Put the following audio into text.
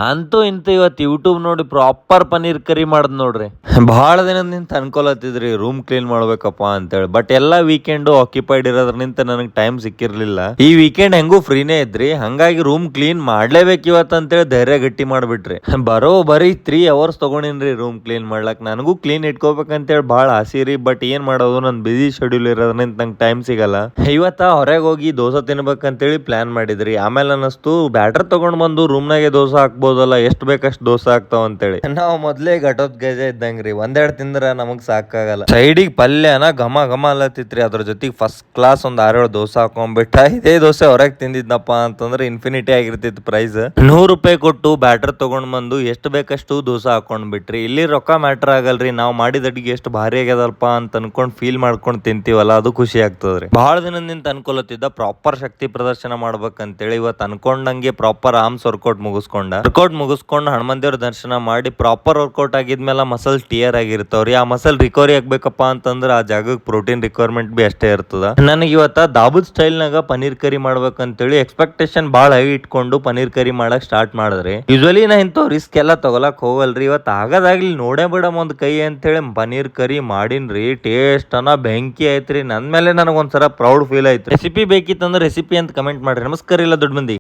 ಅಂತೂ ಇಂತ ಇವತ್ತು ಯೂಟ್ಯೂಬ್ ನೋಡಿ ಪ್ರಾಪರ್ ಪನ್ನೀರ್ ಕರಿ ಮಾಡದ್ ನೋಡ್ರಿ. ಬಹಳ ದಿನದಿಂದ ಅನ್ಕೊಲತ್ತಿದ್ರಿ ರೂಮ್ ಕ್ಲೀನ್ ಮಾಡ್ಬೇಕಪ್ಪ ಅಂತೇಳಿ. ಬಟ್ ಎಲ್ಲಾ ವೀಕೆಂಡ್ ಆಕ್ಯುಪೈಡ್ ಇರೋದ್ರಿಂದ ನನಗೆ ಟೈಮ್ ಸಿಕ್ಕಿರ್ಲಿಲ್ಲ. ಈ ವೀಕೆಂಡ್ ಹೆಂಗೂ ಫ್ರೀನೇ ಇದ್ರಿ, ಹಂಗಾಗಿ ರೂಮ್ ಕ್ಲೀನ್ ಮಾಡ್ಲೇಬೇಕು ಇವತ್ತು ಅಂತೇಳಿ ಧೈರ್ಯ ಗಟ್ಟಿ ಮಾಡ್ಬಿಟ್ರಿ. ಬರೀ 3 hours ತಗೊಂಡಿನ್ರಿ ರೂಮ್ ಕ್ಲೀನ್ ಮಾಡ್ಲಕ್. ನನಗೂ ಕ್ಲೀನ್ ಇಟ್ಕೋಬೇಕಂತೇಳಿ ಬಹಳ ಆಸೆ ರೀ. ಬಟ್ ಏನ್ ಮಾಡೋದು, ನನ್ ಬಿಸಿ ಶೆಡ್ಯೂಲ್ ಇರೋದ್ರಿಂದ ನಂಗೆ ಟೈಮ್ ಸಿಗಲ್ಲ. ಇವತ್ತ ಹೊರಗೆ ಹೋಗಿ ದೋಸೆ ತಿನ್ಬೇಕಂತೇಳಿ ಪ್ಲಾನ್ ಮಾಡಿದ್ರಿ. ಆಮೇಲೆ ಅನ್ನಿಸ್ತು ಬ್ಯಾಟರ್ ತಗೊಂಡ್ ಬಂದು ರೂಮ್ನಾಗೆ ದೋಸೆ ಹಾಕ್ಬೋದಲ್ಲ, ಎಷ್ಟು ಬೇಕಷ್ಟು ದೋಸೆ ಆಗ್ತಾವ ಅಂತೇಳಿ. ನಾವು ಮೊದ್ಲೇ ಘಟೋತ್ ಗಜ ಇದ್ದಂಗ್ರಿ, ಒಂದೆರಡು ತಿಂದ್ರ ನಮಗ್ ಸಾಕಾಗಲ್ಲ. ಸೈಡಿಗೆ ಪಲ್ಯನ ಘಮ ಘಮ ಅಲ್ಲತ್ತಿತ್ರಿ, ಅದ್ರ ಜೊತೆಗೆ ಫಸ್ಟ್ ಕ್ಲಾಸ್ ಒಂದ್ 6-7 ದೋಸೆ ಹಾಕೊಂಡ್ಬಿಟ್ಟ. ಇದೇ ದೋಸೆ ಹೊರಗೆ ತಿಂದಿದ್ನಪ್ಪ ಅಂತಂದ್ರೆ ಇನ್ಫಿನಿಟಿ ಆಗಿರ್ತಿತ್ತು ಪ್ರೈಸ್. 100 ರೂಪಾಯಿ ಕೊಟ್ಟು ಬ್ಯಾಟರ್ ತಗೊಂಡ್ ಬಂದು ಎಷ್ಟು ಬೇಕಷ್ಟು ದೋಸೆ ಹಾಕೊಂಡ್ ಬಿಟ್ರಿ. ಇಲ್ಲಿ ರೊಕ್ಕ ಮ್ಯಾಟರ್ ಆಗಲ್ರಿ, ನಾವು ಮಾಡಿದ ಅಡಿಗೆ ಎಷ್ಟು ಭಾರಿ ಆಗ್ಯದಲ್ಪ ಅಂತ ಅನ್ಕೊಂಡ್ ಫೀಲ್ ಮಾಡ್ಕೊಂಡ್ ತಿಂತೀವಲ್ಲ, ಅದು ಖುಷಿ ಆಗ್ತದ್ರಿ. ಬಹಳ ದಿನದಿಂದ ಅನ್ಕೊಲತ್ತಿದ್ದ ಪ್ರಾಪರ್ ಶಕ್ತಿ ಪ್ರದರ್ಶನ ಮಾಡ್ಬೇಕಂತೇಳಿ ಇವತ್ತು ಅನ್ಕೊಂಡಂಗೆ ಪ್ರಾಪರ್ ಆರ್ಮ್ಸ್ ವರ್ಕೌಟ್ ಮುಗಿಸ್ಕೊಂಡು ಹನುಮಂತ ದೇವ್ರ ದರ್ಶನ ಮಾಡಿ ಪ್ರಾಪರ್ ವರ್ಕೌಟ್ ಆಗಿದ್ಮೇಲೆ ಮಸಲ್ ಟಿಯರ್ ಆಗಿರ್ತಾವ್ರಿ. ಆ ಮಸಲ್ ರಿಕವರಿ ಆಗ್ಬೇಕಪ್ಪ ಅಂತಂದ್ರೆ ಆ ಜಾಗಕ್ಕೆ ಪ್ರೋಟೀನ್ ರಿಕ್ವೈರ್ಮೆಂಟ್ ಬಿ ಅಷ್ಟೇ ಇರ್ತದ. ನನಗೆ ಇವತ್ತ ದಾಬೂದ್ ಸ್ಟೈಲ್ ನಾಗ ಪನೀರ್ ಕರಿ ಮಾಡ್ಬೇಕಂತೇಳಿ ಎಕ್ಸ್ಪೆಕ್ಟೇಷನ್ ಬಾಳ ಹೈ ಇಟ್ಕೊಂಡು ಪನೀರ್ ಕರಿ ಮಾಡಕ್ ಸ್ಟಾರ್ಟ್ ಮಾಡಿದ್ರಿ. ಯೂಶಲಿ ನಾ ಇಂಥ ರಿಸ್ಕ್ ಎಲ್ಲ ತಗೊಳಕ್ ಹೋಗಲ್ರಿ. ಇವತ್ತು ಆಗದಾಗ್ಲಿ ನೋಡೇ ಬಿಡಮ್ ಒಂದ್ ಕೈ ಅಂತೇಳಿ ಪನೀರ್ ಕರಿ ಮಾಡಿನ್ರಿ. ಟೇಸ್ಟ್ ಅನ್ನ ಬೆಂಕಿ ಐತ್ರಿ. ನನ್ ಮೇಲೆ ನನಗೊಂದ್ಸರ ಪ್ರೌಡ್ ಫೀಲ್ ಐತ್ರಿ. ರೆಸಿಪಿ ಬೇಕಿತ್ತಂದ್ರೆ ರೆಸಿಪಿ ಅಂತ ಕಮೆಂಟ್ ಮಾಡ್ರಿ. ನಮಸ್ಕಾರ ಇಲ್ಲ ದೊಡ್ಡ ಮಂದಿ.